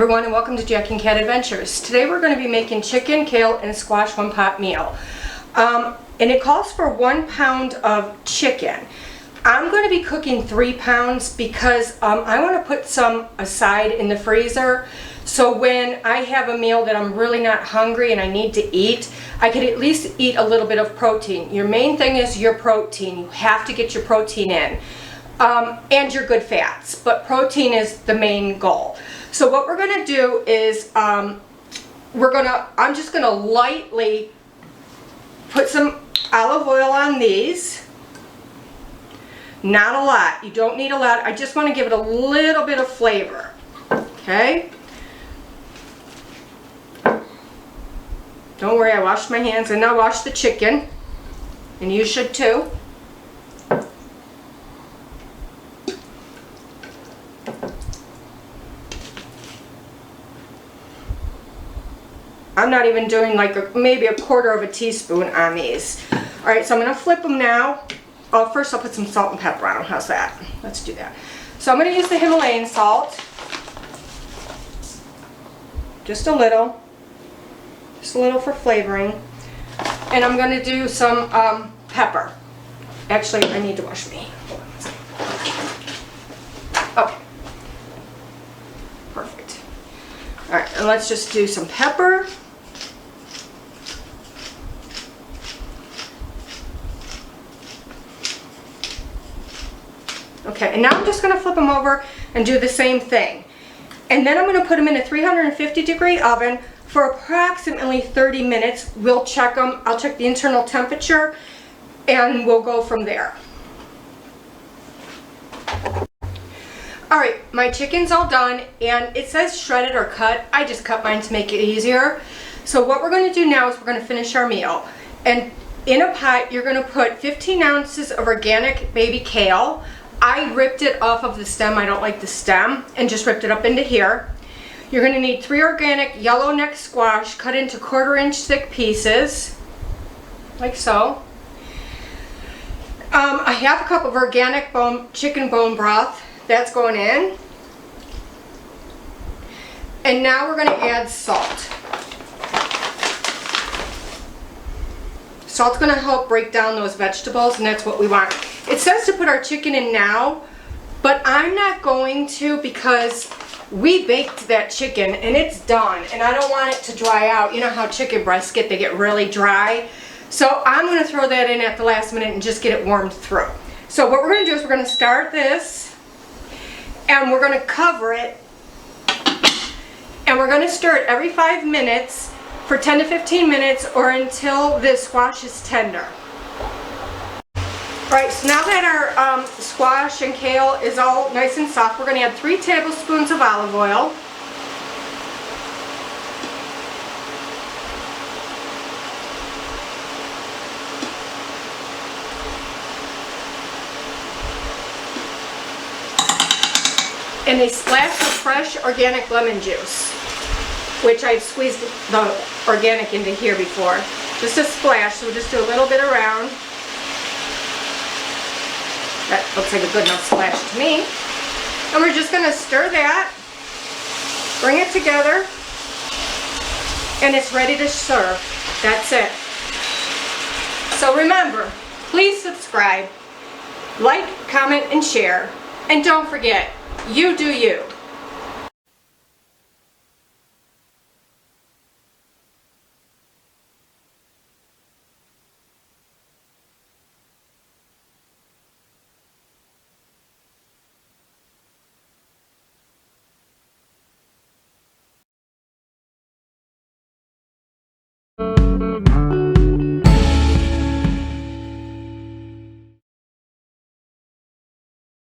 everyone, and welcome to Jack and Cat Adventures. Today we're going to be making chicken, kale, and squash one-pot meal. And it calls for 1 pound of chicken. I'm going to be cooking 3 pounds because I want to put some aside in the freezer. So when I have a meal that I'm really not hungry and I need to eat, I could at least eat a little bit of protein. Your main thing is your protein. You have to get your protein in. And your good fats, but protein is the main goal. So what we're going to do is I'm just going to lightly put some olive oil on these. Not a lot. You don't need a lot. I just want to give it a little bit of flavor. Okay? Don't worry, I washed my hands and I washed the chicken. And you should too. I'm not even doing like maybe a quarter of a teaspoon on these. Alright, so I'm going to flip them now. Oh, first I'll put some salt and pepper on them. How's that? Let's do that. So I'm going to use the Himalayan salt. Just a little. Just a little for flavoring. And I'm going to do some pepper. Actually, I need to wash me. Hold on a second. Okay. Perfect. Alright, and let's just do some pepper. Okay, and now I'm just going to flip them over and do the same thing. And then I'm going to put them in a 350-degree oven for approximately 30 minutes. We'll check them. I'll check the internal temperature and we'll go from there. Alright, my chicken's all done and it says shredded or cut. I just cut mine to make it easier. So what we're going to do now is we're going to finish our meal. And in a pot you're going to put 15 ounces of organic baby kale. I ripped it off of the stem. I don't like the stem, and just ripped it up into here. You're going to need 3 organic yellow neck squash cut into 1/4-inch thick pieces, like so. A half cup of organic chicken bone broth. That's going in. And now we're going to add salt. Salt's going to help break down those vegetables, and that's what we want. It says to put our chicken in now, but I'm not going to because we baked that chicken and it's done, and I don't want it to dry out. You know how chicken breasts get, they get really dry. So I'm going to throw that in at the last minute and just get it warmed through. So what we're going to do is we're going to start this, and we're going to cover it, and we're going to stir it every 5 minutes for 10 to 15 minutes or until this squash is tender. Alright, so now that our squash and kale is all nice and soft, we're going to add 3 tablespoons of olive oil. And a splash of fresh organic lemon juice, which I've squeezed the organic into here before. Just a splash, so we'll just do a little bit around. That looks like a good enough splash to me. And we're just going to stir that, bring it together, and it's ready to serve. That's it. So remember, please subscribe, like, comment, and share. And don't forget, you do you.